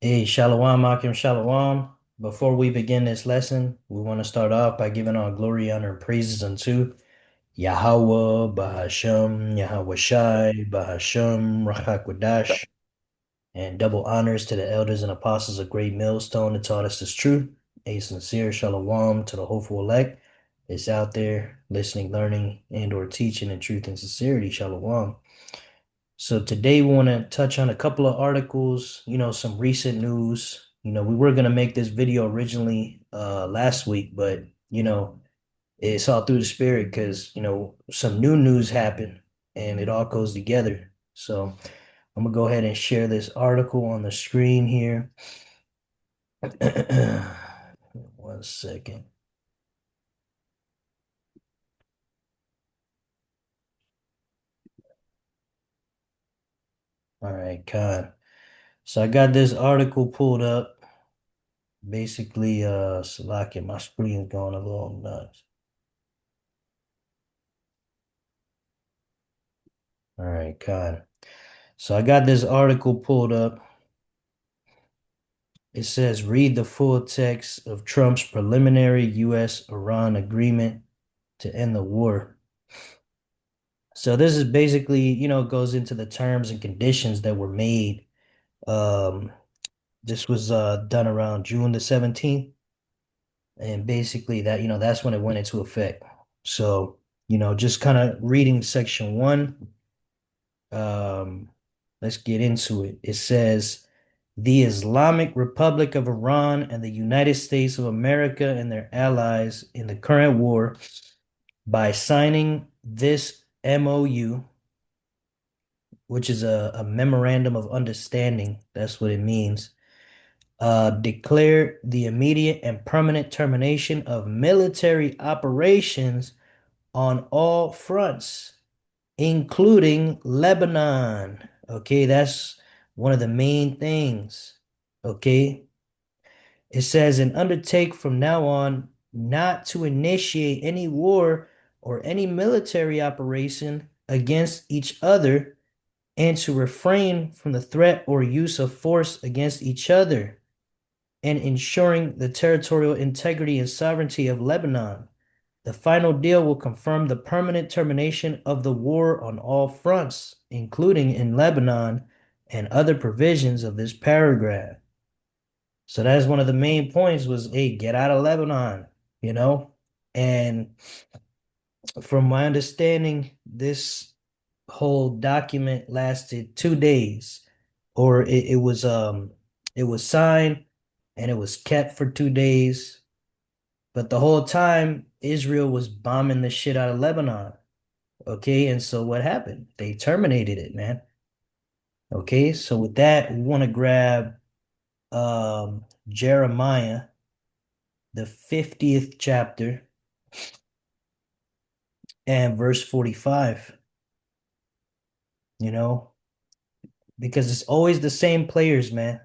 Hey, Shalom, Akim Shalom. Before we begin this lesson, we want to start off by giving all glory, honor, and praises unto Yahweh, Bahashem, Yahweh Shai, Bahashem, Rachakwadash, and double honors to the elders and apostles of Great Millstone that taught us this truth. A sincere Shalom to the hopeful elect that's out there listening, learning, and or teaching in truth and sincerity. Shalom. So today we want to touch on a couple of articles, some recent news. We were going to make this video originally last week, but it's all through the spirit because, some new news happened and it all goes together. So I'm gonna go ahead and share this article on the screen here. One second. All right, God. So I got this article pulled up. Basically, Salakia, my screen's going a little nuts. All right, God. So I got this article pulled up. It says, read the full text of Trump's preliminary U.S.-Iran agreement to end the war. So this is basically, goes into the terms and conditions that were made. Um, this was done around June the 17th. And basically that, that's when it went into effect. So, just kind of reading section one. Um, let's get into it. It says, the Islamic Republic of Iran and the United States of America and their allies in the current war, by signing this MOU, which is a memorandum of understanding, that's what it means, declare the immediate and permanent termination of military operations on all fronts, including Lebanon. Okay, that's one of the main things. Okay, it says, and undertake from now on not to initiate any war or any military operation against each other, and to refrain from the threat or use of force against each other, and ensuring the territorial integrity and sovereignty of Lebanon. The final deal will confirm the permanent termination of the war on all fronts, including in Lebanon, and other provisions of this paragraph. So that's one of the main points was, hey, get out of Lebanon, you know? And from my understanding, this whole document lasted 2 days, or it was signed and it was kept for 2 days. But the whole time, Israel was bombing the shit out of Lebanon. Okay, and so what happened? They terminated it, man. Okay, so with that, we want to grab Jeremiah, the 50th chapter, and verse 45, you know, because it's always the same players, man.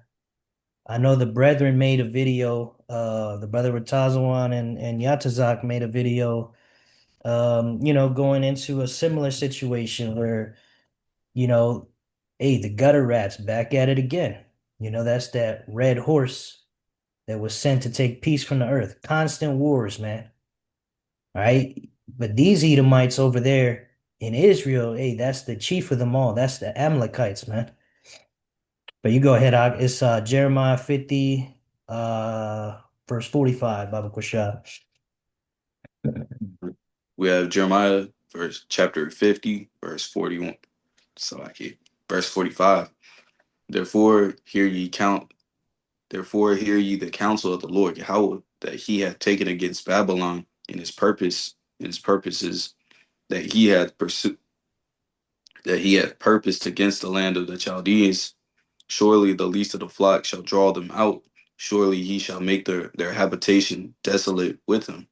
I know the brethren made a video, the brother Ratazawan and Yatazak made a video, going into a similar situation where, you know, hey, the gutter rats back at it again. That's that red horse that was sent to take peace from the earth. Constant wars, man. All right. But these Edomites over there in Israel, hey, that's the chief of them all. That's the Amalekites, man. But you go ahead, it's Jeremiah 50, verse 45, Baba Kushab. We have Jeremiah chapter 50, verse 41. So I keep verse 45. Therefore hear ye count Therefore hear ye the counsel of the Lord Yahweh, that he hath taken against Babylon in his purposes that he hath purposed against the land of the Chaldeans. Surely the least of the flock shall draw them out. Surely he shall make their habitation desolate with him.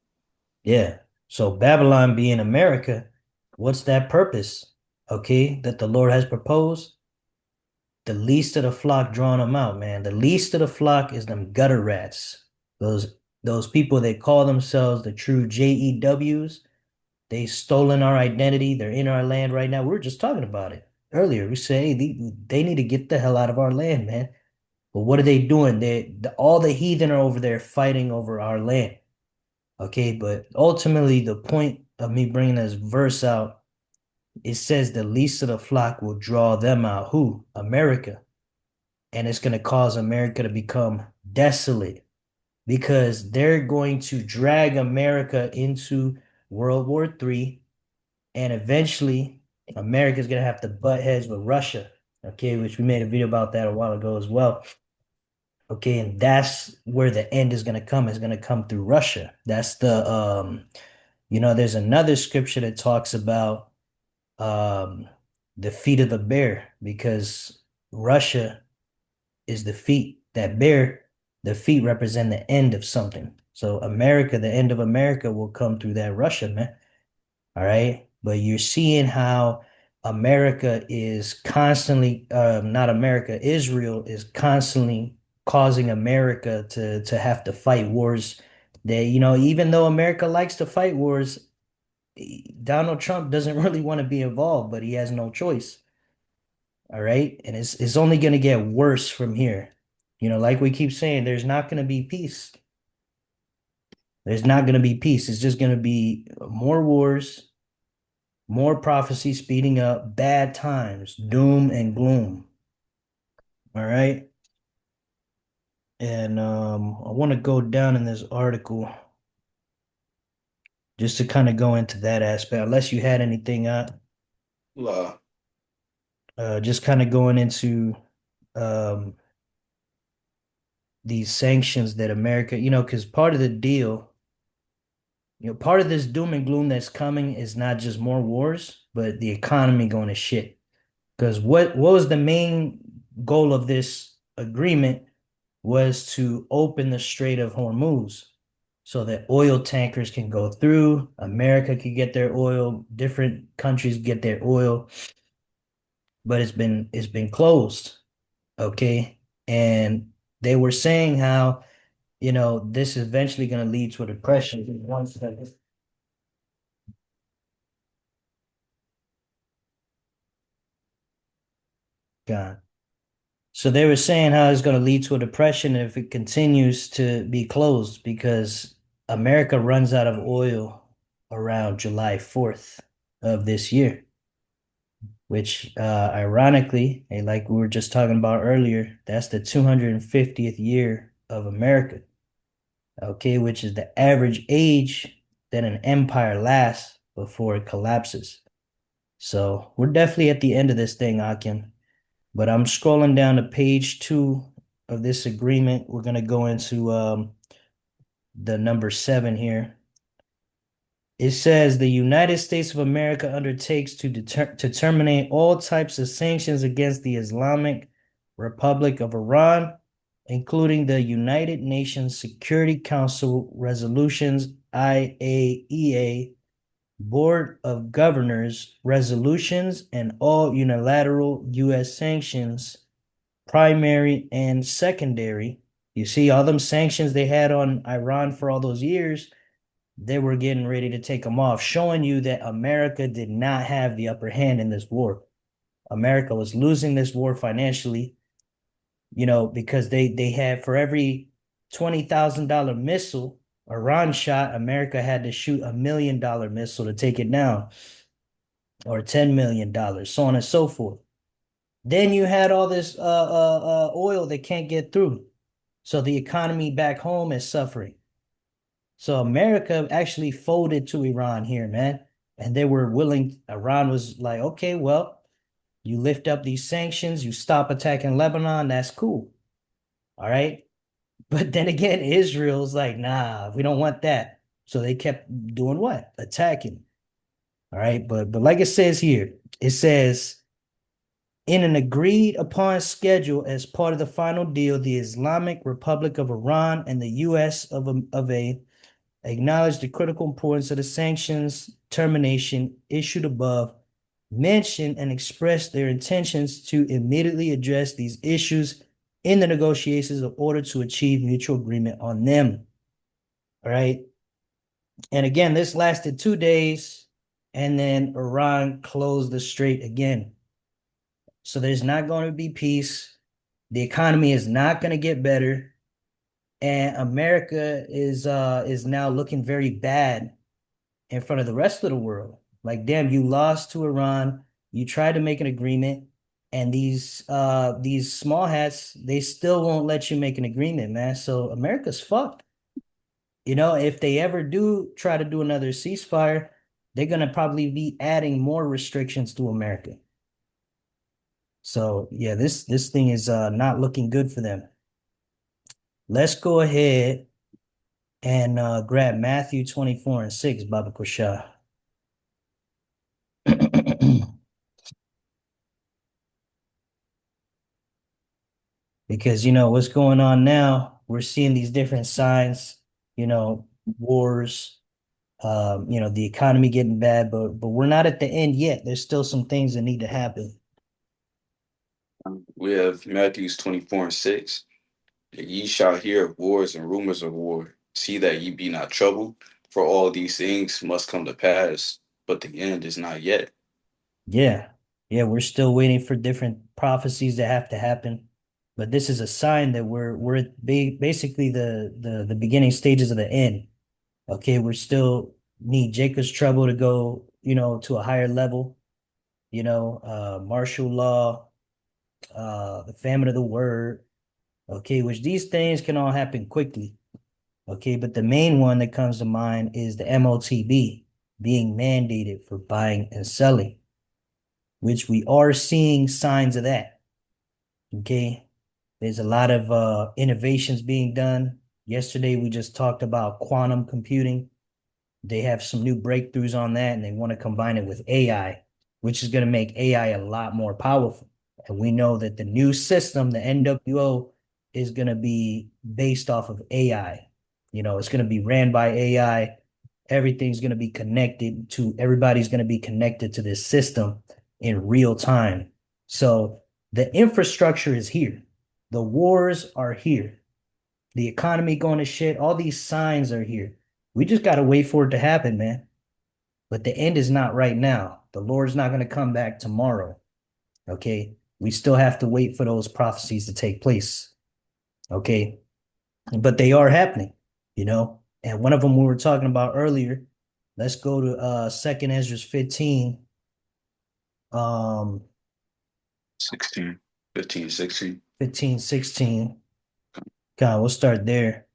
Yeah. So Babylon being America, what's that purpose? Okay, that the Lord has proposed? The least of the flock drawing them out, man. The least of the flock is them gutter rats. Those people that call themselves the true JEWs. They stolen our identity. They're in our land right now. We were just talking about it earlier. We say, hey, they need to get the hell out of our land, man. But what are they doing? All the heathen are over there fighting over our land. Okay, but ultimately, the point of me bringing this verse out, it says the least of the flock will draw them out. Who? America. And it's going to cause America to become desolate because they're going to drag America into World War III, and eventually America's going to have to butt heads with Russia. Okay, which we made a video about that a while ago as well. Okay, and that's where the end is going to come. It's going to come through Russia. That's there's another scripture that talks about um the feet of the bear, because Russia is the feet. That bear, the feet represent the end of something. So America, the end of America will come through that Russia, man. All right. But you're seeing how America is constantly, not America, Israel is constantly causing America to have to fight wars that, even though America likes to fight wars, Donald Trump doesn't really want to be involved, but he has no choice. All right. And it's only going to get worse from here. Like we keep saying, there's not going to be peace. There's not going to be peace. It's just going to be more wars, more prophecy speeding up, bad times, doom and gloom. All right. And I want to go down in this article just to kind of go into that aspect, unless you had anything La. just kind of going into um, these sanctions that America, because part of the deal, part of this doom and gloom that's coming is not just more wars, but the economy going to shit. Because what was the main goal of this agreement was to open the Strait of Hormuz so that oil tankers can go through, America could get their oil, different countries get their oil, but it's been closed, okay? And they were saying how, this is eventually going to lead to a depression once that gone. So they were saying how it's going to lead to a depression if it continues to be closed because America runs out of oil around July 4th of this year, which ironically, like we were just talking about earlier, that's the 250th year of America, okay, which is the average age that an empire lasts before it collapses. So we're definitely at the end of this thing, Akin. But I'm scrolling down to page 2 of this agreement. We're going to go into the number 7 here. It says the United States of America undertakes to terminate all types of sanctions against the Islamic Republic of Iran, including the United Nations Security Council resolutions, IAEA, Board of Governors resolutions, and all unilateral U.S. sanctions, primary and secondary. You see, all them sanctions they had on Iran for all those years, they were getting ready to take them off, showing you that America did not have the upper hand in this war. America was losing this war financially, because they had, for every $20,000 missile Iran shot, America had to shoot $1 million missile to take it down, or $10 million, so on and so forth. Then you had all this oil that can't get through. So the economy back home is suffering. So America actually folded to Iran here, man. And they were willing, Iran was like, okay, well, you lift up these sanctions, you stop attacking Lebanon, that's cool. All right. But then again, Israel's like, nah, we don't want that. So they kept doing what? Attacking. All right. But like it says here, it says, in an agreed upon schedule as part of the final deal, the Islamic Republic of Iran and the U.S. of A acknowledge the critical importance of the sanctions termination issued above, mentioned and expressed their intentions to immediately address these issues in the negotiations in order to achieve mutual agreement on them. All right. And again, this lasted 2 days, and then Iran closed the strait again. So there's not going to be peace. The economy is not going to get better, and America is now looking very bad in front of the rest of the world. Like, damn, you lost to Iran. You tried to make an agreement, and these small hats, they still won't let you make an agreement, man. So America's fucked. If they ever do try to do another ceasefire, they're gonna probably be adding more restrictions to America. So yeah, this thing is not looking good for them. Let's go ahead and grab Matthew 24:6, Baba Kushah. Because what's going on now, we're seeing these different signs, you know, wars, the economy getting bad, but we're not at the end yet. There's still some things that need to happen. We have Matthews 24:6. Ye shall hear of wars and rumors of war. See that ye be not troubled, for all these things must come to pass, but the end is not yet. Yeah. Yeah, we're still waiting for different prophecies that have to happen. But this is a sign that we're at basically the beginning stages of the end. Okay, we're still need Jacob's trouble to go, to a higher level, martial law, the famine of the word, okay, which these things can all happen quickly. Okay, but the main one that comes to mind is the MOTB being mandated for buying and selling, which we are seeing signs of that. Okay. There's a lot of innovations being done. Yesterday, we just talked about quantum computing. They have some new breakthroughs on that, and they want to combine it with AI, which is going to make AI a lot more powerful. And we know that the new system, the NWO, is going to be based off of AI. It's going to be ran by AI. Everything's going to be connected to, everybody's going to be connected to this system in real time. So the infrastructure is here. The wars are here. The economy going to shit. All these signs are here. We just got to wait for it to happen, man. But the end is not right now. The Lord's not going to come back tomorrow. Okay. We still have to wait for those prophecies to take place. Okay. But they are happening. And one of them we were talking about earlier. Let's go to Second Ezra 15, 16, 15, 16. 15, 16. God, we'll start there.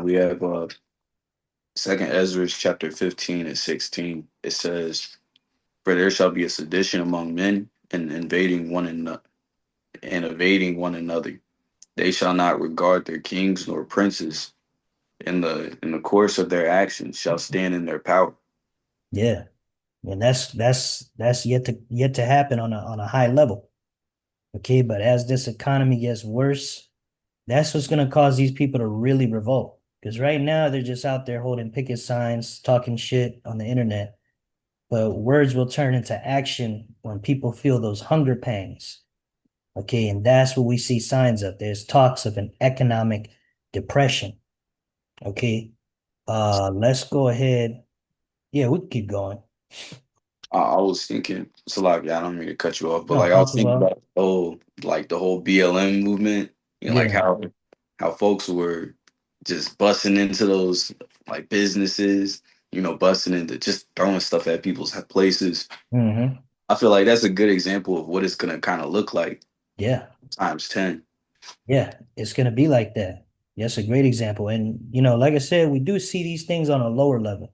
We have Second Ezra chapter 15 and 16. It says, "For there shall be a sedition among men, and evading one another. They shall not regard their kings nor princes. In the course of their actions shall stand in their power." Yeah. And that's yet to happen on a high level. Okay, but as this economy gets worse, that's what's going to cause these people to really revolt. Because right now they're just out there holding picket signs, talking shit on the internet. But words will turn into action when people feel those hunger pangs. Okay, and that's what we see signs of. There's talks of an economic depression. Okay, let's go ahead. Yeah, we can keep going. I was thinking, so like, yeah, I don't mean to cut you off, but No, like I was talk thinking about. about the whole BLM movement, like Yeah. how folks were just busting into those like businesses, busting into just throwing stuff at people's places. Hmm. I feel like that's a good example of what it's gonna kind of look like Yeah. times 10. Yeah, it's going to be like that. That's a great example. And, like I said, we do see these things on a lower level,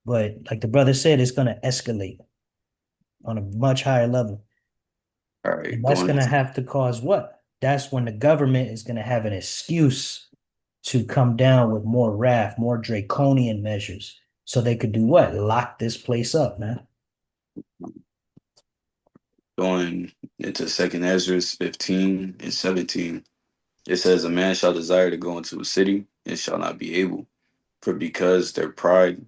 but like the brother said, it's going to escalate on a much higher level. All And right, that's going going to have to cause what? That's when the government is going to have an excuse to come down with more wrath, more draconian measures. So they could do what? Lock this place up, man. going into Second Ezra 15 and 17. It says, "A man shall desire to go into a city and shall not be able, for because their pride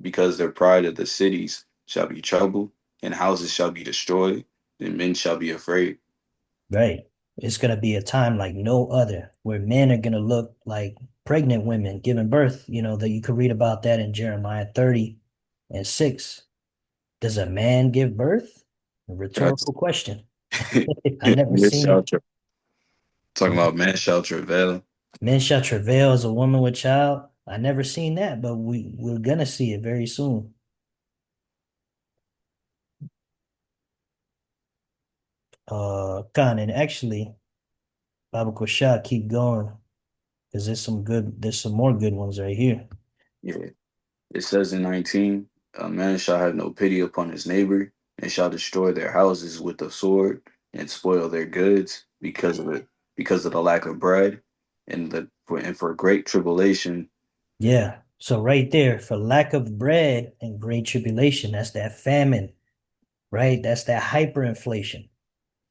of the cities shall be troubled, and houses shall be destroyed, and men shall be afraid." Right. It's going to be a time like no other where men are going to look like pregnant women giving birth. That you could read about that in Jeremiah 30 and 6. Does a man give birth? A That's rhetorical question. I never men seen shall it. tra- talking about man shall travail. Men shall travail as a woman with child. I never seen that, but we're gonna see it very soon. Khan, and actually, Baba Kushah, keep going because there's some more good ones right here. Yeah. It says in 19, a man shall have no pity upon his neighbor, and shall destroy their houses with the sword, and spoil their goods because of the lack of bread, and for great tribulation. Yeah. So right there, for lack of bread and great tribulation, that's that famine, right? That's that hyperinflation.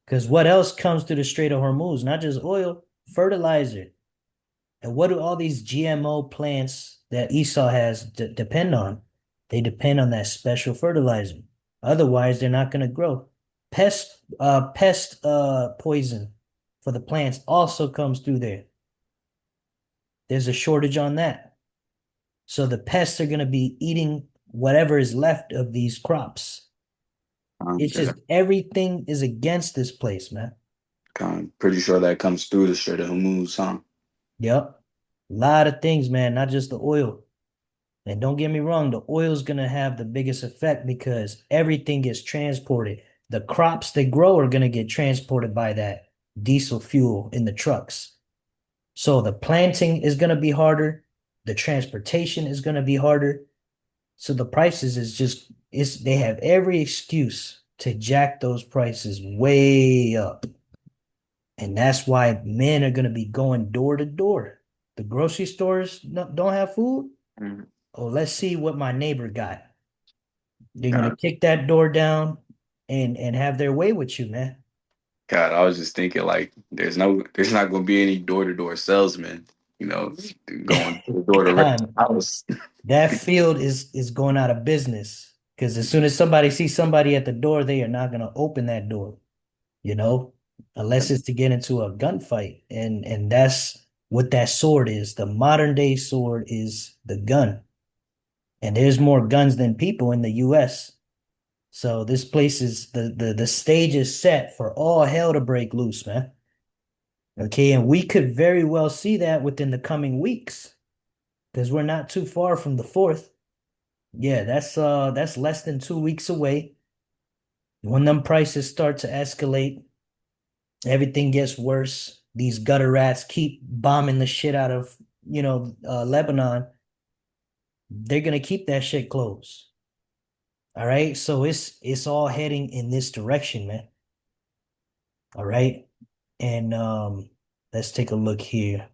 Because what else comes through the Strait of Hormuz? Not just oil, fertilizer. And what do all these GMO plants that Esau has depend on? They depend on that special fertilizer. Otherwise, they're not going to grow. Pest poison for the plants also comes through there. There's a shortage on that. So the pests are going to be eating whatever is left of these crops. It's Yeah, just everything is against this place, man. pretty sure that comes through the Strait of Hormuz, huh? Yep. A lot of things, man, not just the oil. And don't get me wrong, the oil is going to have the biggest effect because everything gets transported. The crops they grow are going to get transported by that diesel fuel in the trucks. So the planting is going to be harder. The transportation is going to be harder. So the prices is just, they have every excuse to jack those prices way up. And that's why men are going to be going door to door. The grocery stores don't have food. Mhm. Oh, let's see what my neighbor got. They're gonna God, kick that door down and have their way with you, man. God, I was just thinking like, there's not going to be any door to door salesmen, you know, going door to God, house. that field is going out of business because as soon as somebody sees somebody at the door, they are not gonna open that door, you know, unless it's to get into a gunfight. And that's what that sword is. The modern day sword is the gun. And there's more guns than people in the US. So this place is the stage is set for all hell to break loose, man. Okay, and we could very well see that within the coming weeks because we're not too far from the 4th. Yeah, that's less than 2 weeks away. When them prices start to escalate, everything gets worse. These gutter rats keep bombing the shit out of, Lebanon. They're gonna keep that shit closed. All right. So it's all heading in this direction, man. All right. And let's take a look here. I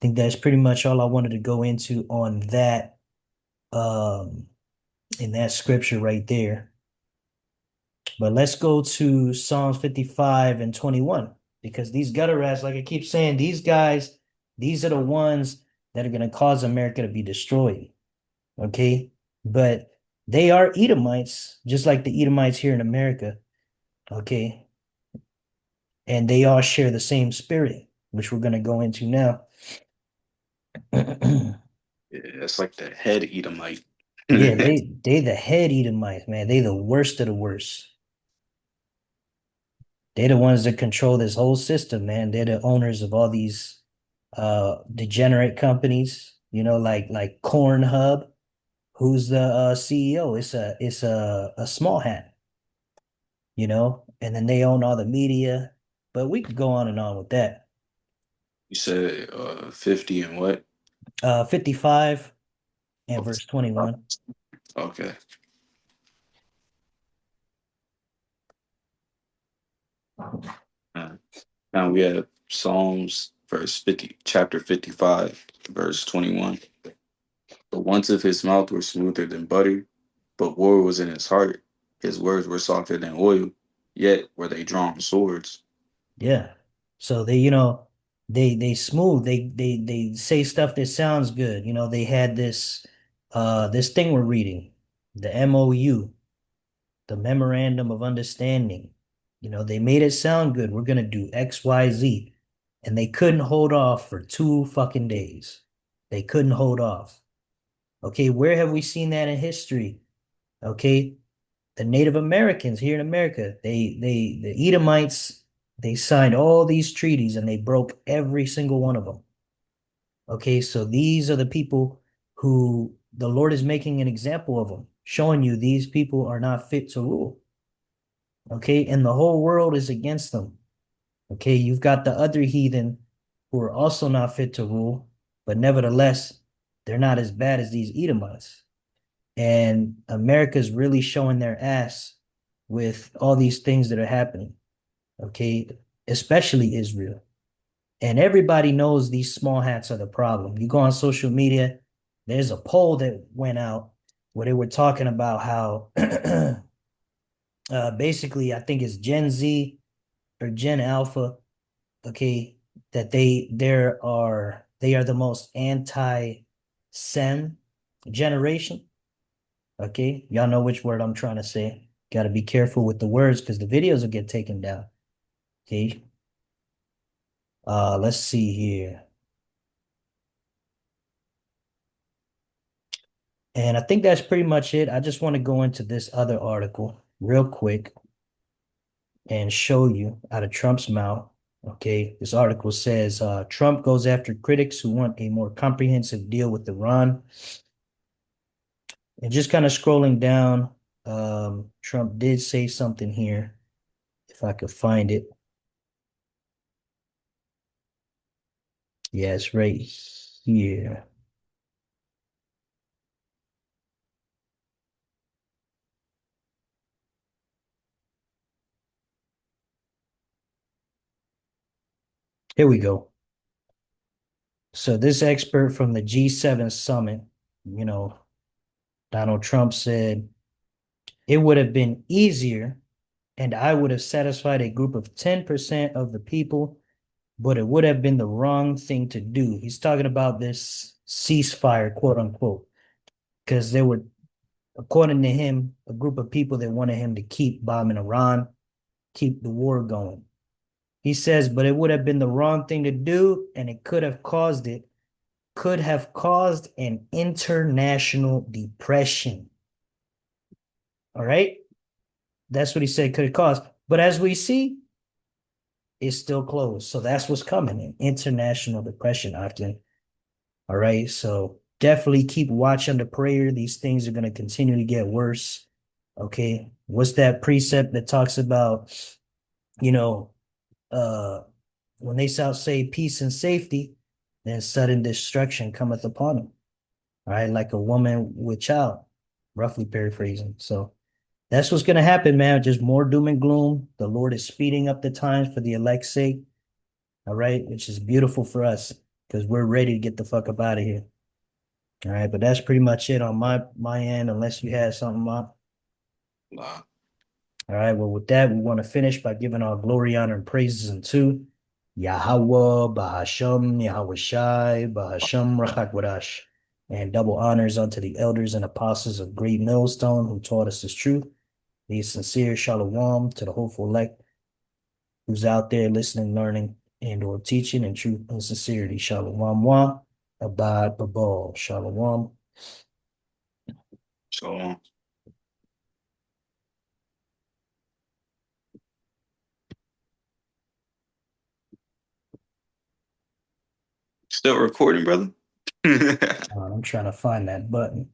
think that's pretty much all I wanted to go into on that um in that scripture right there. But let's go to Psalms 55 and 21 because these gutter rats, like I keep saying, these guys, these are the ones that are going to cause America to be destroyed. Okay. But they are Edomites, just like the Edomites here in America. Okay. And they all share the same spirit, which we're going to go into now. Yeah, it's like the head Edomite. Yeah, they the head Edomites, man. They the worst of the worst. They're the ones that control this whole system, man. They're the owners of all these degenerate companies, like Corn Hub. Who's the CEO? It's a small hat, and then they own all the media. But we could go on and on with that. You said 50 and what? 55 and Oh, verse 21. okay. Uh, Now we have Psalms verse 50, chapter 55, verse 21. The words of his mouth were smoother than butter, but war was in his heart. His words were softer than oil, yet were they drawn swords. Yeah. So they smooth. They say stuff that sounds good. They had this thing we're reading, the MOU, the Memorandum of Understanding. They made it sound good. We're gonna do X, Y, Z. And they couldn't hold off for 2 fucking days. They couldn't hold off. Okay, where have we seen that in history? Okay, the Native Americans here in America, the Edomites, they signed all these treaties and they broke every single one of them. Okay, so these are the people who the Lord is making an example of them, showing you these people are not fit to rule. Okay, and the whole world is against them. Okay, you've got the other heathen who are also not fit to rule, but nevertheless, they're not as bad as these Edomites. And America's really showing their ass with all these things that are happening. Okay, especially Israel. And everybody knows these small hats are the problem. You go on social media, there's a poll that went out where they were talking about how basically, I think it's Gen Z or Gen Alpha, okay, that they are the most anti-Sem generation. Okay, y'all know which word I'm trying to say. Got to be careful with the words because the videos will get taken down. Okay, let's see here. And I think that's pretty much it. I just want to go into this other article real quick and show you out of Trump's mouth. Okay, this article says Trump goes after critics who want a more comprehensive deal with Iran. And just kind of scrolling down, Trump did say something here, if I could find it. Yeah, it's right here. Here we go. So this expert from the G7 summit, you know, Donald Trump said it would have been easier and I would have satisfied a group of 10% of the people, but it would have been the wrong thing to do. He's talking about this ceasefire, quote unquote, because there were, according to him, a group of people that wanted him to keep bombing Iran, keep the war going. He says, but it would have been the wrong thing to do, and could have caused an international depression. All right. That's what he said could have caused. But as we see, it's still closed. So that's what's coming in international depression, Octane. All right. So definitely keep watch under prayer. These things are going to continue to get worse. Okay. What's that precept that talks about, you know, uh, when they shall say peace and safety, then sudden destruction cometh upon them. All right. Like a woman with child, roughly paraphrasing. So that's what's going to happen, man. Just more doom and gloom. The Lord is speeding up the times for the elect's sake. All right. Which is beautiful for us because we're ready to get the fuck up out of here. All right. But that's pretty much it on my end, unless you had something up. Nah. All right. Well, with that, we want to finish by giving our glory, honor, and praises unto Yahweh, Bahasham, Yahweh Shai, Bahasham, Rachakwadash, and double honors unto the elders and apostles of Great Millstone who taught us this truth. The sincere shalom to the hopeful elect who's out there listening, learning, and or teaching in truth and sincerity. Shalom wa, abad babal. Shalom. So still recording, brother? I'm trying to find that button.